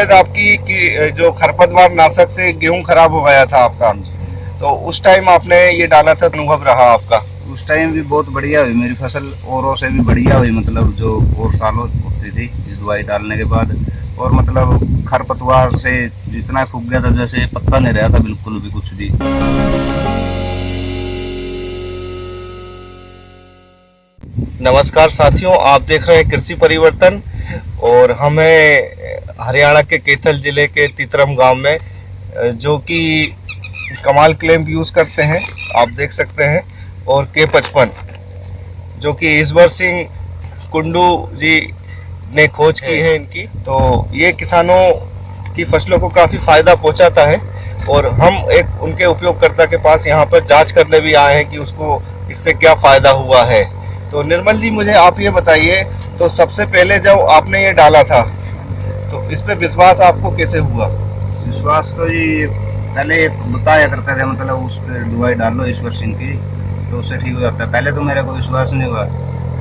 शायद आपकी कि जो खरपतवार नाशक से गेहूं खराब हो गया था आपका, तो उस टाइम आपने ये डाला था, अनुभव रहा आपका? उस टाइम भी बहुत बढ़िया हुई मेरी फसल, औरों से भी बढ़िया हुई, मतलब जो और सालों होती थी इस दवाई डालने के बाद। और मतलब खरपतवार से जितना सूख गया था, जैसे पत्ता नहीं रहा था बिल्कुल भी कुछ भी। नमस्कार साथियों, आप देख रहे हैं कृषि परिवर्तन और हमें हरियाणा के कैथल जिले के तितरम गांव में जो कि कमाल क्लेम्प यूज़ करते हैं, आप देख सकते हैं, और K55 जो कि ईश्वर सिंह कुंडू जी ने खोज की है इनकी। तो ये किसानों की फसलों को काफ़ी फ़ायदा पहुंचाता है और हम एक उनके उपयोगकर्ता के पास यहाँ पर जांच करने भी आए हैं कि उसको इससे क्या फ़ायदा हुआ है। तो निर्मल जी, मुझे आप ये बताइए, तो सबसे पहले जब आपने ये डाला था तो इस पे विश्वास आपको कैसे हुआ? विश्वास तो ये पहले बताया करते थे, मतलब उस पर दवाई डाल लो ईश्वर सिंह की तो उससे ठीक हो जाता है। पहले तो मेरे को विश्वास नहीं हुआ,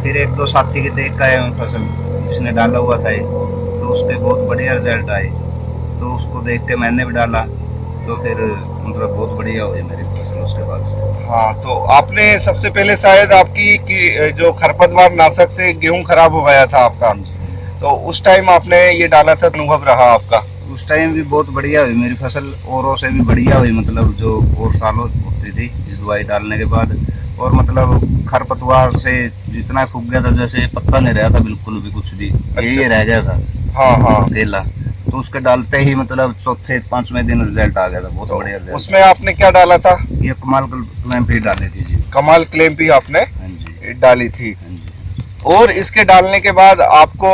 फिर एक दो साथी के देख का है फसल जिसने डाला हुआ था ये, तो उसके बहुत बढ़िया रिजल्ट आए, तो उसको देख के मैंने भी डाला, तो फिर मतलब बहुत बढ़िया हुई मेरी फसल उसके बाद से। हाँ, तो आपने सबसे पहले शायद आपकी कि जो खरपतवार नाशक से गेहूं खराब हो गया था आपका, तो उस टाइम आपने ये डाला था, अनुभव रहा आपका? उस टाइम भी बहुत बढ़िया हुई मेरी फसल, औरों से भी बढ़िया हुई, मतलब जो और सालों होती थी इस दवाई डालने के बाद। और मतलब खरपतवार से जितना सूख गया था, जैसे पत्ता नहीं रहा था बिल्कुल भी कुछ भी, यही रह गया था। हाँ हाँ। केला तो उसके डालते ही मतलब चौथे पांचवें दिन रिजल्ट आ गया था, बहुत बढ़िया रिजल्ट। उसमें आपने क्या डाला था? ये कमाल क्लेम्प ही डाली थी जी। कमाल क्लेम्प ही आपने हाँ जी, डाली थी। हाँ जी। और इसके डालने के बाद आपको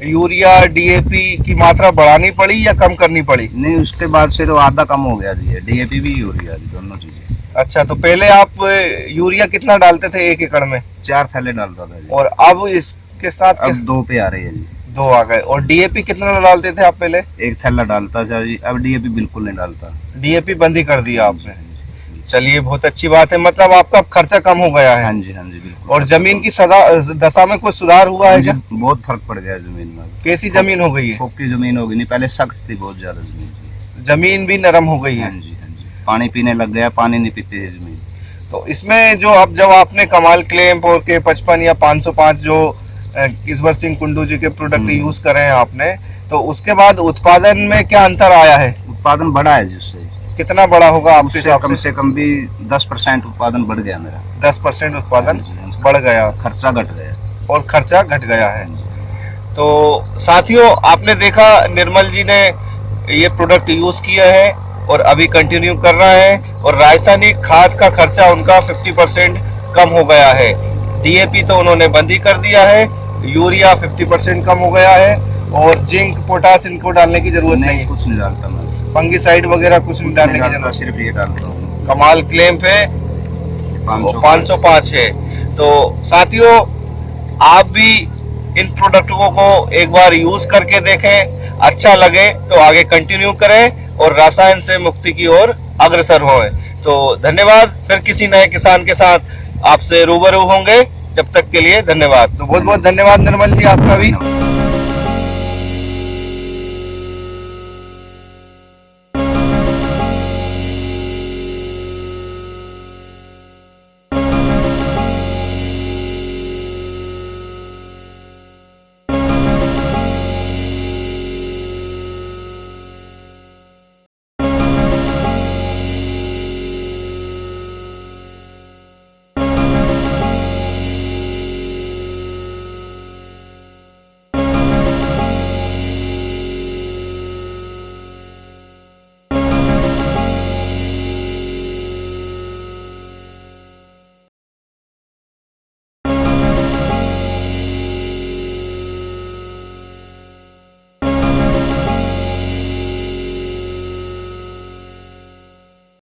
यूरिया डी.ए.पी की मात्रा बढ़ानी पड़ी या कम करनी पड़ी? नहीं, उसके बाद से तो आधा कम हो गया जी, डीएपी भी यूरिया जी, दोनों चीजें। अच्छा, तो पहले आप यूरिया कितना डालते थे एक एकड़ में? 4 थैले डालता था जी। और अब इसके साथ अब 2 पे आ रही है जी। 2 आ गए। और डीएपी कितना डालते थे आप पहले? 1 थैला डालता था जी, अब डीएपी बिल्कुल नहीं डालता। डीएपी बंद ही कर दिया आपने? चलिए, बहुत अच्छी बात है, मतलब आपका खर्चा कम हो गया है। हाँ जी, हाँ जी, बिल्कुल। और जमीन की दशा में कुछ सुधार हुआ है क्या? बहुत फर्क पड़ गया है जमीन में। कैसी जमीन हो गई है? फोकी जमीन हो गई, नहीं पहले सख्त थी बहुत ज्यादा जमीन। जमीन भी नरम हो गई हाँ है? जी, हाँ जी, पानी पीने लग गया, पानी नहीं पीती है जमीन। तो इसमें जो अब जब आपने कमाल क्लेम्प और K55 या 505 जो ईश्वर सिंह कुंडू जी के प्रोडक्ट यूज करे हैं आपने, तो उसके बाद उत्पादन में क्या अंतर आया है? उत्पादन बढ़ा है जिससे। कितना बड़ा होगा आपके हिसाब कम से कम भी 10% उत्पादन बढ़ गया मेरा। 10% उत्पादन बढ़ गया, खर्चा घट गया। और खर्चा घट गया है। तो साथियों, आपने देखा निर्मल जी ने ये प्रोडक्ट यूज किया है और अभी कंटिन्यू कर रहा है, और रासायनिक खाद का खर्चा उनका 50% कम हो गया है। डीएपी तो उन्होंने बंद ही कर दिया है, यूरिया 50% कम हो गया है, और जिंक पोटास इनको डालने की जरूरत नहीं, कुछ नहीं डालता मैं। फंगिसाइड वगैरह कुछ नहीं डालने की जरूरत, सिर्फ ये डालता हूँ। कमाल क्लेम्प है, 505 है। तो साथियों, आप भी इन प्रोडक्टों को एक बार यूज करके देखें, अच्छा लगे तो आगे कंटिन्यू करें और रसायन से मुक्ति की ओर अग्रसर हों। तो धन्यवाद, फिर किसी नए किसान के साथ आपसे रूबरू होंगे, जब तक के लिए धन्यवाद। तो बहुत बहुत धन्यवाद निर्मल जी आपका भी।